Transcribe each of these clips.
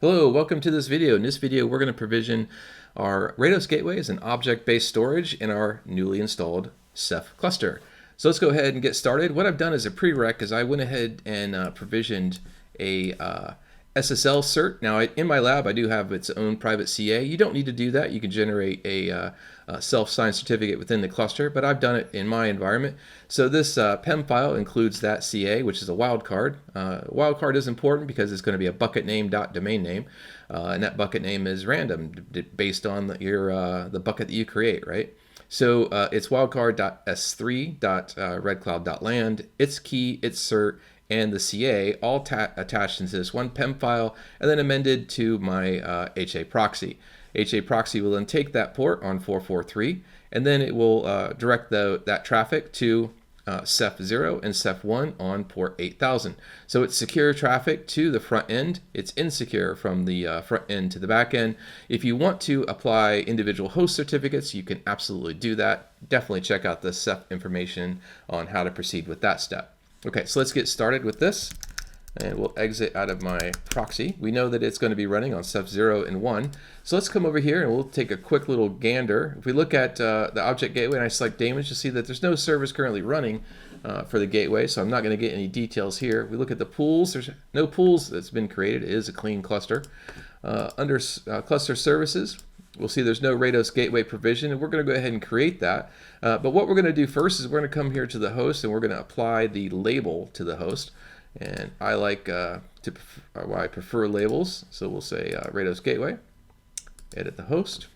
Hello, welcome to this video. In this video, we're going to provision our Rados Gateways and object-based storage in our newly installed Ceph cluster. So let's go ahead and get started. What I've done as a prereq is I went ahead and provisioned a SSL cert. Now, in my lab, I do have its own private CA. You don't need to do that. You can generate a self-signed certificate within the cluster, but I've done it in my environment. So this PEM file includes that CA, which is a wildcard. Wildcard is important because it's going to be a bucket name.domain name, and that bucket name is random based on the bucket that you create, right? So it's wildcard.s3.redcloud.land, its key, its cert, and the CA all attached into this one PEM file and then amended to my HA proxy. HA proxy will then take that port on 443 and then it will direct that traffic to Ceph 0 and Ceph 1 on port 8000. So it's secure traffic to the front end. It's insecure from the front end to the back end. If you want to apply individual host certificates, you can absolutely do that. Definitely check out the Ceph information on how to proceed with that step. Okay, so let's get started with this, and we'll exit out of my proxy. We know that it's going to be running on Ceph 0 and 1. So let's come over here and we'll take a quick little gander. If we look at the object gateway and I select daemons, you'll see that there's no service currently running for the gateway, so I'm not going to get any details here. We look at the pools, there's no pools that's been created. It is a clean cluster. Under cluster services, we'll see there's no Rados Gateway provision, and we're going to go ahead and create that. But what we're going to do first is we're going to come here to the host, and we're going to apply the label to the host. And I like I prefer labels, so we'll say Rados Gateway, edit the host,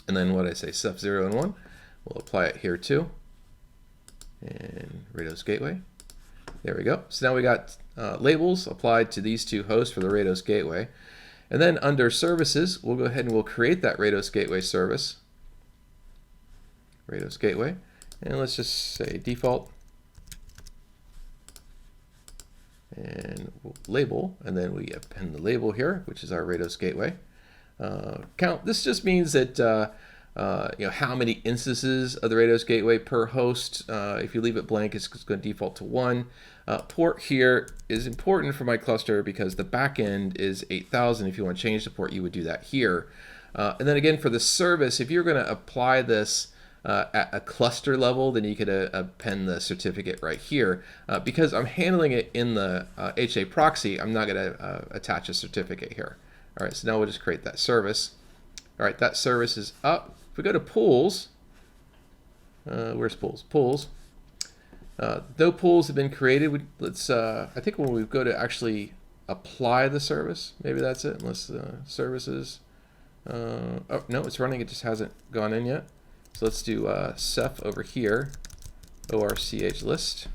and then what I say, Ceph 0 and 1, we'll apply it here too, and Rados Gateway. There we go. So now we got labels applied to these two hosts for the Rados Gateway. And then under services, we'll go ahead and we'll create that Rados Gateway service. Rados Gateway. And let's just say default. And we'll label. And then we append the label here, which is our Rados Gateway. Count. This just means that how many instances of the Rados Gateway per host. If you leave it blank, it's going to default to 1. Port here is important for my cluster because the backend is 8000. If you want to change the port, you would do that here. And then again, for the service, if you're going to apply this at a cluster level, then you could append the certificate right here. Because I'm handling it in the HA proxy, I'm not going to attach a certificate here. All right, so now we'll just create that service. All right, that service is up. If we go to pools, where's pools? Pools. No pools have been created. Let's. I think when we go to actually apply the service, maybe that's it. Unless services. Oh no, it's running. It just hasn't gone in yet. So let's do Ceph over here, orch list,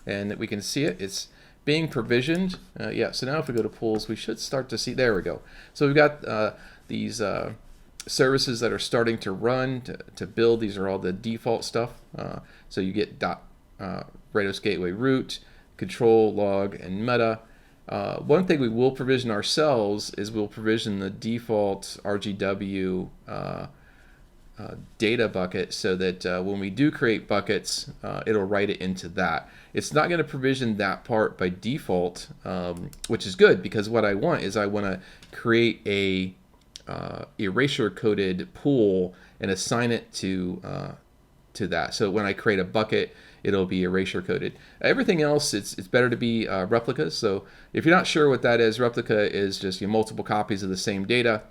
and we can see it. It's being provisioned. Yeah. So now if we go to pools, we should start to see. There we go. So we've got these services that are starting to run to build. These are all the default stuff. So you get Rados Gateway root, control, log, and meta. One thing we will provision ourselves is we'll provision the default RGW data bucket so that when we do create buckets, it'll write it into that. It's not going to provision that part by default, which is good because what I want is I want to create a erasure coded pool and assign it to that. So when I create a bucket, it'll be erasure coded. Everything else, it's better to be replicas. So if you're not sure what that is, replica is just multiple copies of the same data,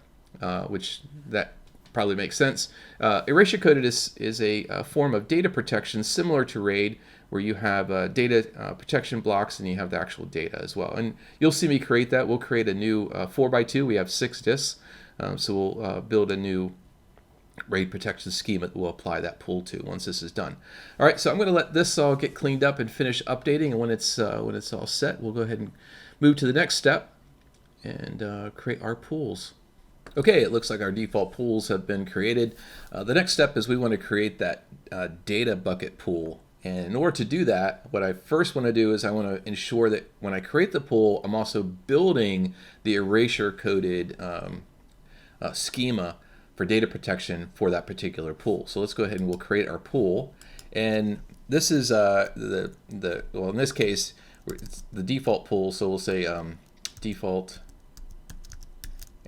which that probably makes sense. Erasure coded is a form of data protection similar to RAID, where you have data protection blocks and you have the actual data as well. And you'll see me create that. We'll create a new 4x2. We have 6 disks. So we'll build a new RAID protection schema that we'll apply that pool to once this is done. All right, so I'm going to let this all get cleaned up and finish updating. And when it's all set, we'll go ahead and move to the next step and create our pools. Okay, it looks like our default pools have been created. The next step is we want to create that data bucket pool. And in order to do that, what I first want to do is I want to ensure that when I create the pool, I'm also building the erasure coded schema for data protection for that particular pool. So let's go ahead and we'll create our pool. And this is well, in this case, it's the default pool. So we'll say default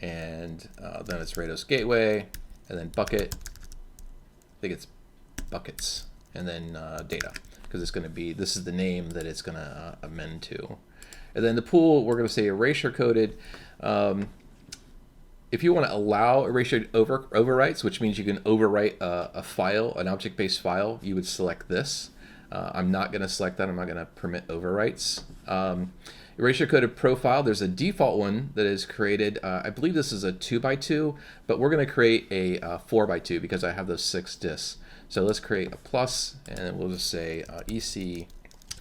and then it's Rados Gateway, and then bucket. I think it's buckets, and then data, because it's going to be, this is the name that it's going to amend to. And then the pool, we're going to say erasure coded. If you want to allow erasure overwrites, which means you can overwrite a file, an object-based file, you would select this. I'm not going to select that. I'm not going to permit overwrites. Erasure coded profile, there's a default one that is created. I believe this is a 2x2, but we're going to create a 4x2 because I have those 6 disks. So let's create a plus, and then we'll just say EC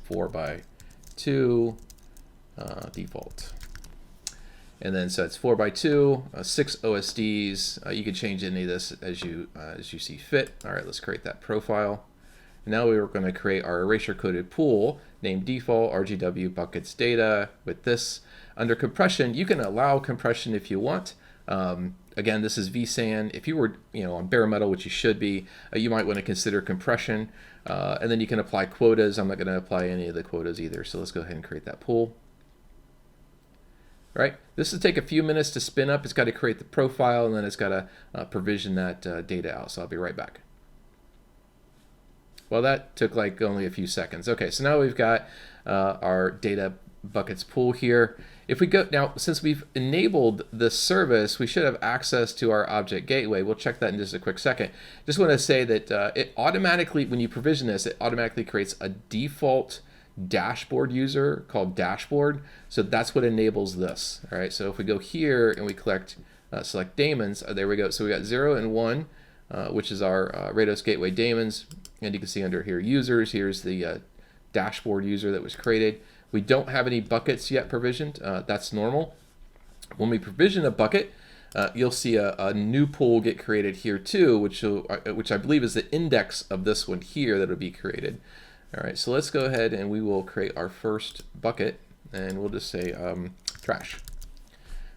4x2 default. And then so it's 4x2, 6 OSDs. You can change any of this as you see fit. All right, let's create that profile. And now we're going to create our erasure coded pool named default RGW buckets data with this. Under compression, you can allow compression if you want. Again, this is vSAN. If you were on bare metal, which you should be, you might want to consider compression. And then you can apply quotas. I'm not going to apply any of the quotas either. So let's go ahead and create that pool. All right, this will take a few minutes to spin up. It's got to create the profile, and then it's got to provision that data out. So I'll be right back. Well, that took like only a few seconds. Okay, so now we've got our data buckets pool here. If we go now, since we've enabled this service, we should have access to our object gateway. We'll check that in just a quick second. Just want to say that it automatically, when you provision this, it automatically creates a default dashboard user called dashboard. So that's what enables this. All right, so if we go here and we select daemons, there we go. So we got 0 and 1, which is our Rados Gateway daemons. And you can see under here users, here's the dashboard user that was created. We don't have any buckets yet provisioned. That's normal. When we provision a bucket, you'll see a new pool get created here too, which I believe is the index of this one here that will be created. All right, so let's go ahead and we will create our first bucket, and we'll just say trash.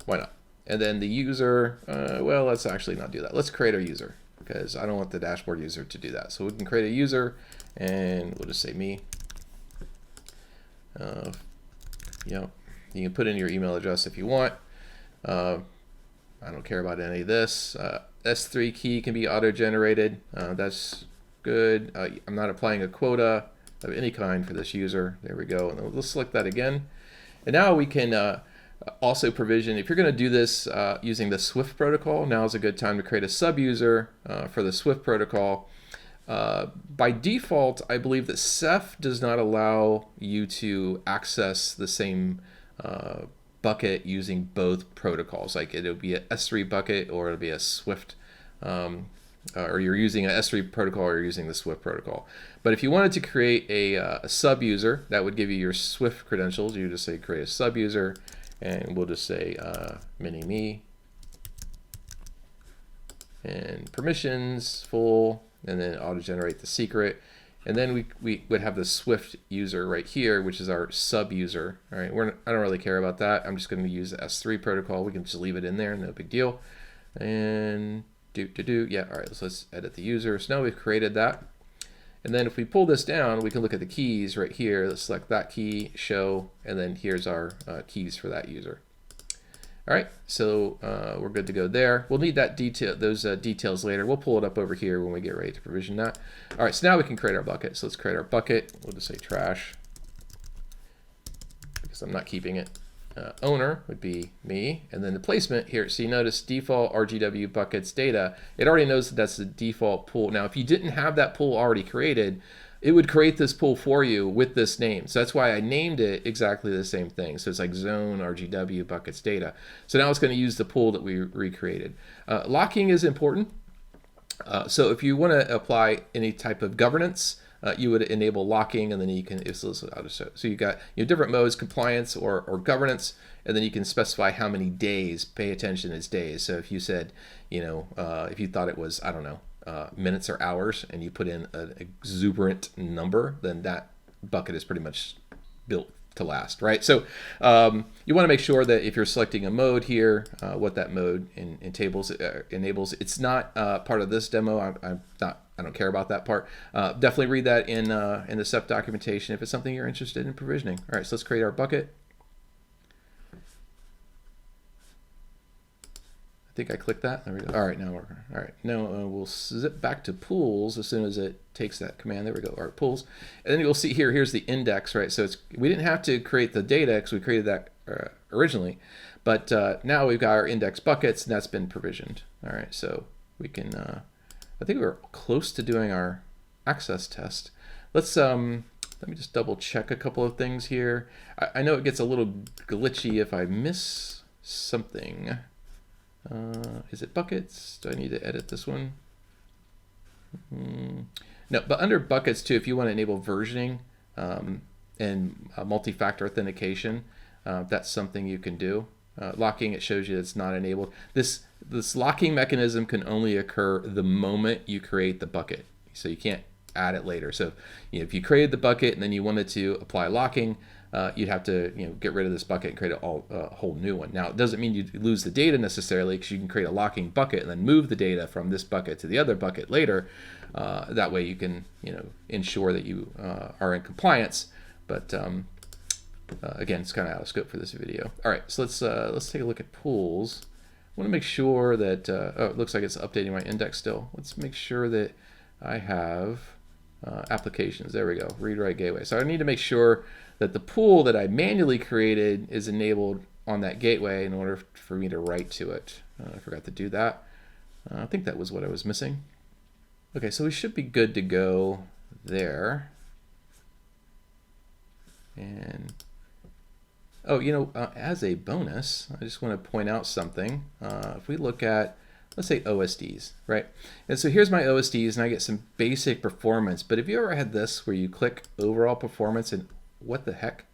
Why not? And then the user, well, let's actually not do that. Let's create our user, because I don't want the dashboard user to do that. So we can create a user, and we'll just say me. You can put in your email address if you want. I don't care about any of this. S3 key can be auto-generated. That's good. I'm not applying a quota of any kind for this user. There we go. And let's select that again. And now we can also provision, if you're going to do this using the Swift protocol, now is a good time to create a sub-user for the Swift protocol. By default, I believe that Ceph does not allow you to access the same bucket using both protocols. Like it'll be an S3 bucket or it'll be a Swift, or you're using an S3 protocol or you're using the Swift protocol. But if you wanted to create a sub-user, that would give you your Swift credentials. You just say create a sub-user, and we'll just say mini-me, and permissions, full, and then auto-generate the secret. And then we would have the Swift user right here, which is our sub-user. All right, I don't really care about that. I'm just going to use the S3 protocol. We can just leave it in there, no big deal. And yeah, all right, let's edit the user. So now we've created that. And then if we pull this down, we can look at the keys right here. Let's select that key, show, and then here's our keys for that user. All right, so we're good to go there. We'll need that those details later. We'll pull it up over here when we get ready to provision that. All right, so now we can create our bucket. So let's create our bucket. We'll just say trash, because I'm not keeping it. Owner would be me, and then the placement here. So you notice default RGW buckets data. It already knows that that's the default pool. Now, if you didn't have that pool already created, it would create this pool for you with this name. So that's why I named it exactly the same thing. So it's like zone RGW buckets data. So now it's going to use the pool that we recreated. Locking is important. So if you want to apply any type of governance, you would enable locking, and then you can, so you got different modes, compliance or governance, and then you can specify how many days. Pay attention, it's days. So if you said, if you thought it was, I don't know, minutes or hours, and you put in an exuberant number, then that bucket is pretty much built to last, right? So you want to make sure that if you're selecting a mode here, what that mode in tables enables. It's not part of this demo. I don't care about that part. Definitely read that in the Ceph documentation if it's something you're interested in provisioning. All right, so let's create our bucket. I think I clicked that. There we go. All right, now we're all right. Now we'll zip back to pools as soon as it takes that command. There we go. All right, pools, and then you'll see here. Here's the index, right? So we didn't have to create the data because we created that originally, but now we've got our index buckets, and that's been provisioned. All right, so we can. I think we're close to doing our access test. Let's let me just double check a couple of things here. I know it gets a little glitchy if I miss something. Is it buckets? Do I need to edit this one? No, but under buckets too, if you want to enable versioning and multi-factor authentication, that's something you can do. Locking, it shows you it's not enabled. This locking mechanism can only occur the moment you create the bucket, so you can't add it later. So if you created the bucket and then you wanted to apply locking, you'd have to get rid of this bucket and create a whole new one. Now, it doesn't mean you lose the data necessarily, because you can create a locking bucket and then move the data from this bucket to the other bucket later. That way you can ensure that you are in compliance. But again, it's kind of out of scope for this video. All right, so let's take a look at pools. I want to make sure that oh, it looks like it's updating my index still. Let's make sure that I have applications. There we go. Read write gateway. So I need to make sure that the pool that I manually created is enabled on that gateway in order for me to write to it. I forgot to do that. I think that was what I was missing. Okay, so we should be good to go there. And oh, as a bonus, I just want to point out something. If we look at, let's say, OSDs, right? And so here's my OSDs, and I get some basic performance. But have you ever had this where you click overall performance and what the heck?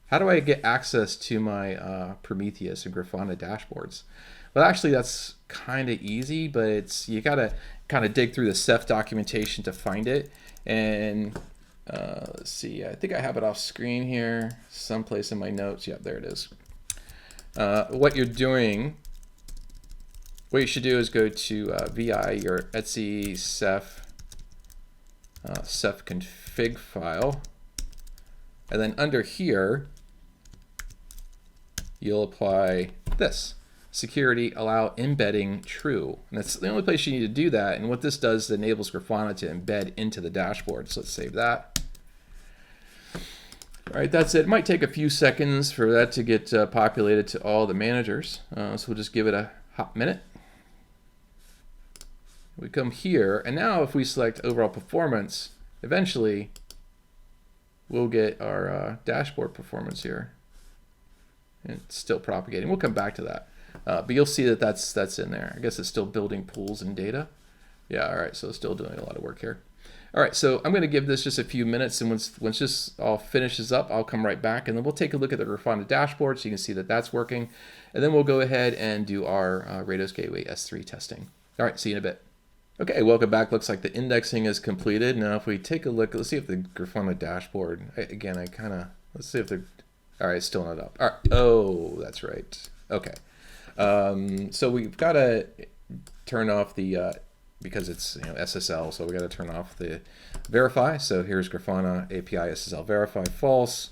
How do I get access to my Prometheus and Grafana dashboards? Well, actually, that's kind of easy, but you got to kind of dig through the Ceph documentation to find it. And let's see, I think I have it off screen here, someplace in my notes. Yep, there it is. What you're doing, what you should do is go to VI, your etc Ceph, Ceph config file. And then under here, you'll apply this. Security allow embedding true. And that's the only place you need to do that. And what this does is enables Grafana to embed into the dashboard. So let's save that. All right, that's it. It might take a few seconds for that to get populated to all the managers. So we'll just give it a hot minute. We come here, and now if we select overall performance, eventually we'll get our dashboard performance here. And it's still propagating. We'll come back to that. But you'll see that that's in there. I guess it's still building pools and data. Yeah, all right, so it's still doing a lot of work here. All right, so I'm going to give this just a few minutes, and once this all finishes up, I'll come right back, and then we'll take a look at the Grafana dashboard so you can see that that's working. And then we'll go ahead and do our Rados Gateway S3 testing. All right, see you in a bit. Okay, welcome back. Looks like the indexing is completed. Now, if we take a look, let's see if the Grafana dashboard, again, let's see if they're, all right, it's still not up. All right, oh, that's right. Okay. So we've got to turn off the, because it's SSL, so we got to turn off the verify. So here's Grafana API SSL verify false.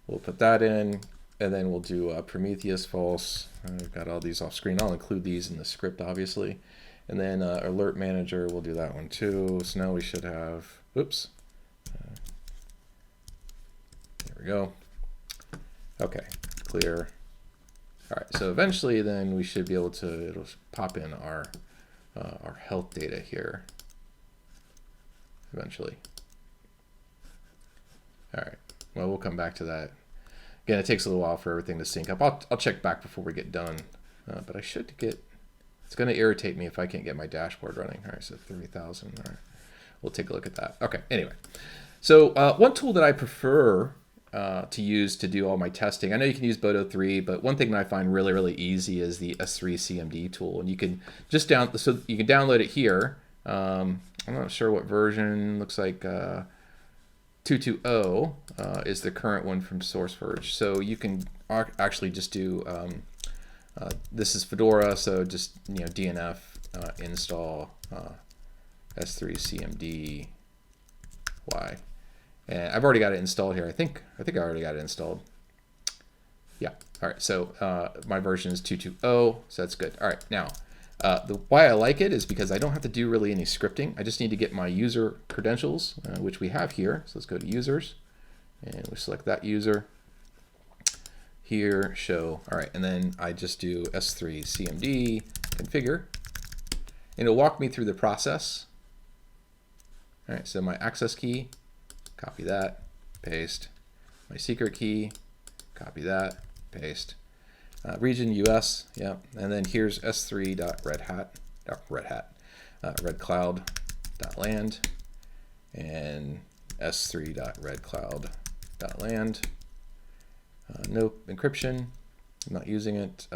We'll put that in, and then we'll do Prometheus false. I've got all these off screen. I'll include these in the script, obviously. And then alert manager, we'll do that one too. So now we should have, oops. There we go. Okay, clear. All right, so eventually then we should be able to, it'll pop in our health data here eventually. All right, well, we'll come back to that. Again, it takes a little while for everything to sync up. I'll check back before we get done, but I should get, it's going to irritate me if I can't get my dashboard running. All right, so 30,000. All right, we'll take a look at that. Okay, anyway. So one tool that I prefer to use to do all my testing, I know you can use Bodo 3, but one thing that I find really, really easy is the S3 CMD tool. And you can just so you can download it here. I'm not sure what version, looks like 2.2.0 is the current one from SourceForge. So you can actually just do, this is Fedora, so just DNF install S3 CMD Y. And I've already got it installed here. I think I already got it installed. Yeah. All right. So my version is 2.2.0, so that's good. All right. Now Why I like it is because I don't have to do really any scripting. I just need to get my user credentials, which we have here. So let's go to users, and we select that user. Here, show. All right, and then I just do s3 cmd configure, and it'll walk me through the process. All right, so my access key, copy that, paste. My secret key, copy that, paste. Region US, yeah, and then here's redcloud.land, and s3.redcloud.land. No encryption, I'm not using it.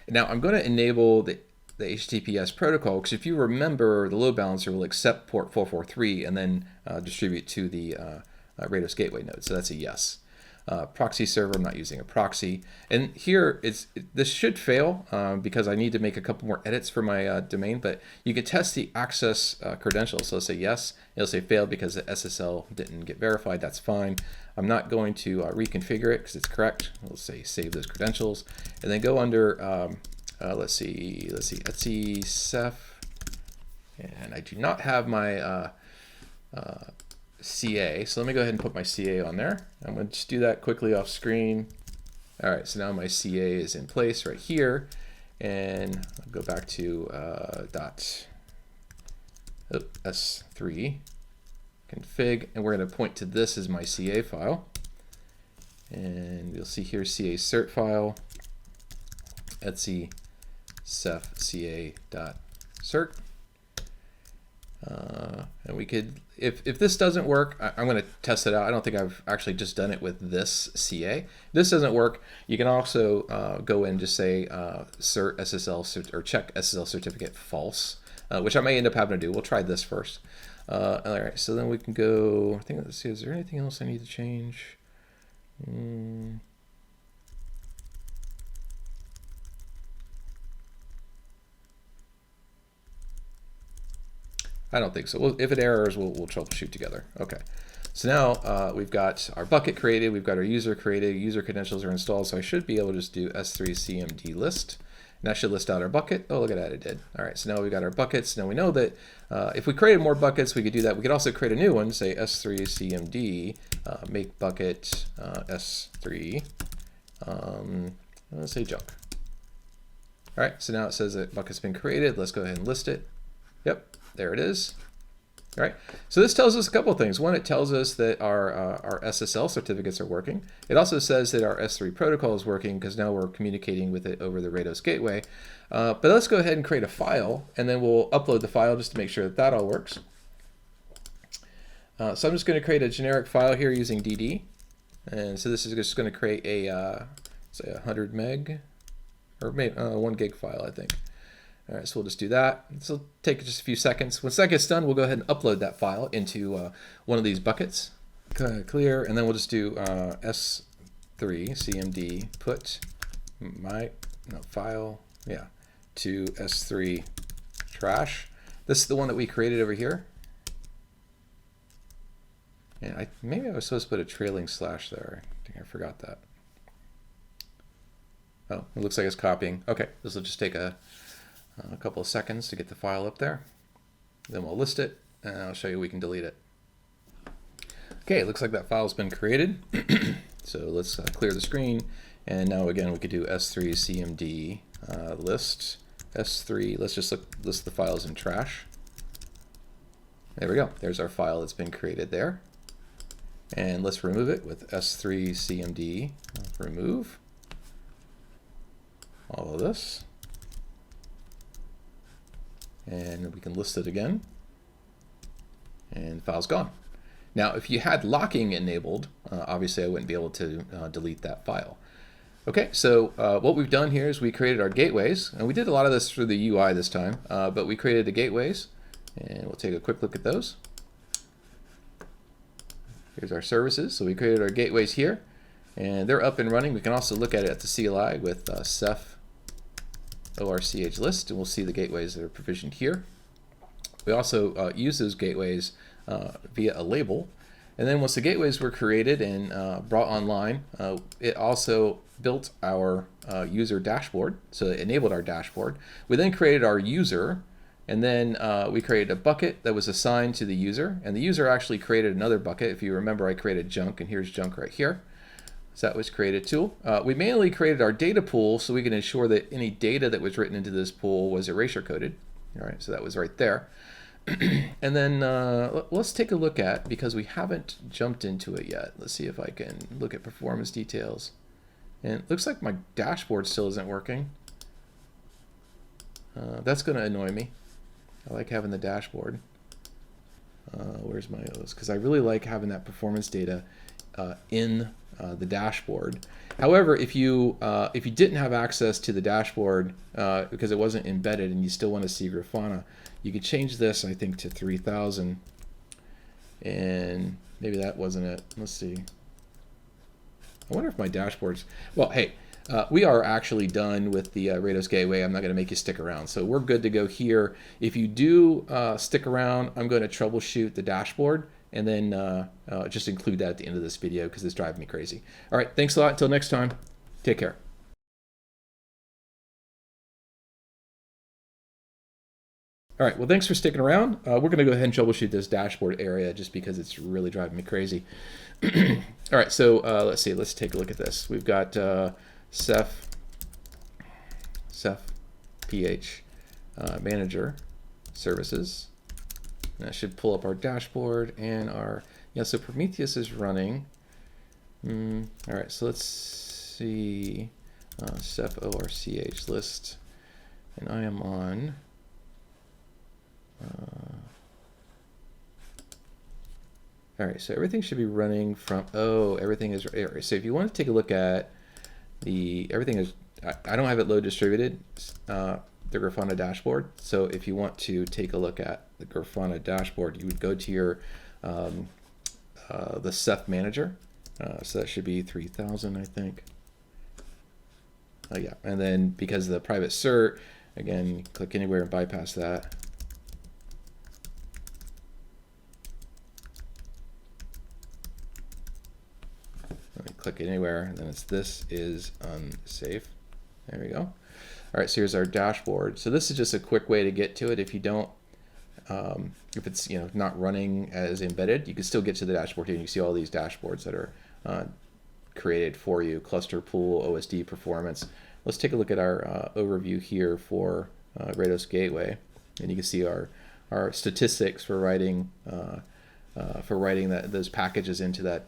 Now I'm going to enable the HTTPS protocol, because if you remember, the load balancer will accept port 443 and then distribute to the Rados Gateway node, so that's a yes. Proxy server, I'm not using a proxy. And here, this should fail because I need to make a couple more edits for my domain, but you can test the access credentials. So let's say yes, it'll say failed because the SSL didn't get verified, that's fine. I'm not going to reconfigure it because it's correct. Let's say save those credentials, and then go under, let's see, etc Ceph, and I do not have my CA, so let me go ahead and put my CA on there. I'm going to just do that quickly off screen. All right, so now my CA is in place right here, and I'll go back to S3 config, and we're going to point to this as my CA file, and you'll see here CA cert file, etc Ceph ca.cert. And we could, if this doesn't work, I'm going to test it out. I don't think I've actually just done it with this CA. If this doesn't work, you can also go in and just say cert SSL or check SSL certificate false, which I may end up having to do. We'll try this first. All right, so then we can go, I think, let's see, is there anything else I need to change? I don't think so. Well, if it errors, we'll troubleshoot together. Okay. So now we've got our bucket created, we've got our user created, user credentials are installed, so I should be able to just do s3 cmd list, and that should list out our bucket. Oh, look at that, it did. All right, so now we've got our buckets. Now we know that if we created more buckets, we could do that. We could also create a new one, say s3 cmd make bucket s3, let's say junk. All right, so now it says that bucket's been created. Let's go ahead and list it. Yep, there it is. All right, so this tells us a couple of things. One, it tells us that our SSL certificates are working. It also says that our S3 protocol is working because now we're communicating with it over the Rados Gateway. But let's go ahead and create a file, and then we'll upload the file just to make sure that that all works. So I'm just going to create a generic file here using DD. And so this is just going to create a, say, 100 meg, or maybe 1 gig file, I think. All right, so we'll just do that. This will take just a few seconds. Once that gets done, we'll go ahead and upload that file into one of these buckets. Clear, and then we'll just do s3 cmd put file, yeah, to s3 trash. This is the one that we created over here. And maybe I was supposed to put a trailing slash there. I think I forgot that. Oh, it looks like it's copying. Okay, this will just take a couple of seconds to get the file up there. Then we'll list it, and I'll show you we can delete it. Okay, it looks like that file's been created. So let's clear the screen, and now again we could do s3 cmd list s3. Let's just list the files in trash. There we go. There's our file that's been created there. And let's remove it with s3 cmd remove all of this. And we can list it again, and the file's gone. Now, if you had locking enabled, obviously I wouldn't be able to delete that file. Okay, so what we've done here is we created our gateways, and we did a lot of this through the UI this time, but we created the gateways, and we'll take a quick look at those. Here's our services. So we created our gateways here, and they're up and running. We can also look at it at the CLI with Ceph orch list, and we'll see the gateways that are provisioned here. We also use those gateways via a label, And then once the gateways were created and brought online, it also built our user dashboard. So it enabled our dashboard. We then created our user, and then we created a bucket that was assigned to the user. And the user actually created another bucket. If you remember, I created junk, and here's junk right here. So that was created tool. We manually created our data pool so we can ensure that any data that was written into this pool was erasure coded. All right, so that was right there. And then let's take a look at, because we haven't jumped into it yet, let's see if I can look at performance details. And it looks like my dashboard still isn't working. That's going to annoy me. I like having the dashboard. Where's my OS? Because I really like having that performance data in the dashboard. However, if you didn't have access to the dashboard because it wasn't embedded and you still want to see Grafana, you could change this, I think, to 3000. And maybe that wasn't it. Let's see. I wonder if my dashboards... Well, hey, we are actually done with the Rados Gateway. I'm not going to make you stick around. So we're good to go here. If you do stick around, I'm going to troubleshoot the dashboard and then just include that at the end of this video because it's driving me crazy. All right, thanks a lot. Until next time, take care. All right, well, thanks for sticking around. We're going to go ahead and troubleshoot this dashboard area just because it's really driving me crazy. All right, so let's see. Let's take a look at this. We've got Ceph PH Manager Services. And that should pull up our dashboard and our, yeah, so Prometheus is running. All right, so let's see. Ceph ORCH list. And I am on... all right, so everything should be running from, everything is, so if you want to take a look at everything is, I don't have it load distributed, the Grafana dashboard. So if you want to take a look at the Grafana dashboard, you would go to your, the Ceph manager. So that should be 3000, I think. Yeah, and then because of the private cert, again, click anywhere and bypass that. Click anywhere, and then this is unsafe. There we go. All right, so here's our dashboard. So this is just a quick way to get to it. If you don't, if it's not running as embedded, you can still get to the dashboard here. And you can see all these dashboards that are created for you: cluster, pool, OSD, performance. Let's take a look at our overview here for Rados Gateway, and you can see our statistics for writing those packages into that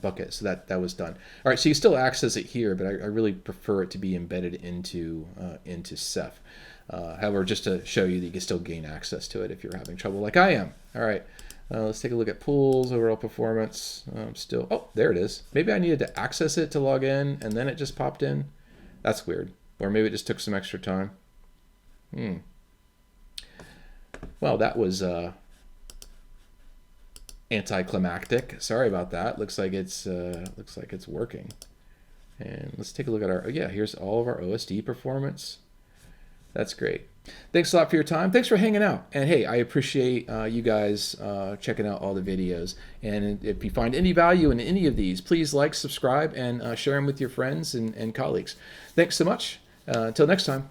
bucket. So that was done. All right, so you still access it here, but I really prefer it to be embedded into Ceph. However, just to show you that you can still gain access to it if you're having trouble like I am. All right, let's take a look at pools, overall performance. Oh, there it is. Maybe I needed to access it to log in, and then it just popped in. That's weird. Or maybe it just took some extra time. Well, that was... anticlimactic. Sorry about that. Looks like it's working. And let's take a look at our, here's all of our OSD performance. That's great. Thanks a lot for your time. Thanks for hanging out. And hey, I appreciate you guys checking out all the videos. And if you find any value in any of these, please like, subscribe, and share them with your friends and colleagues. Thanks so much. Until next time.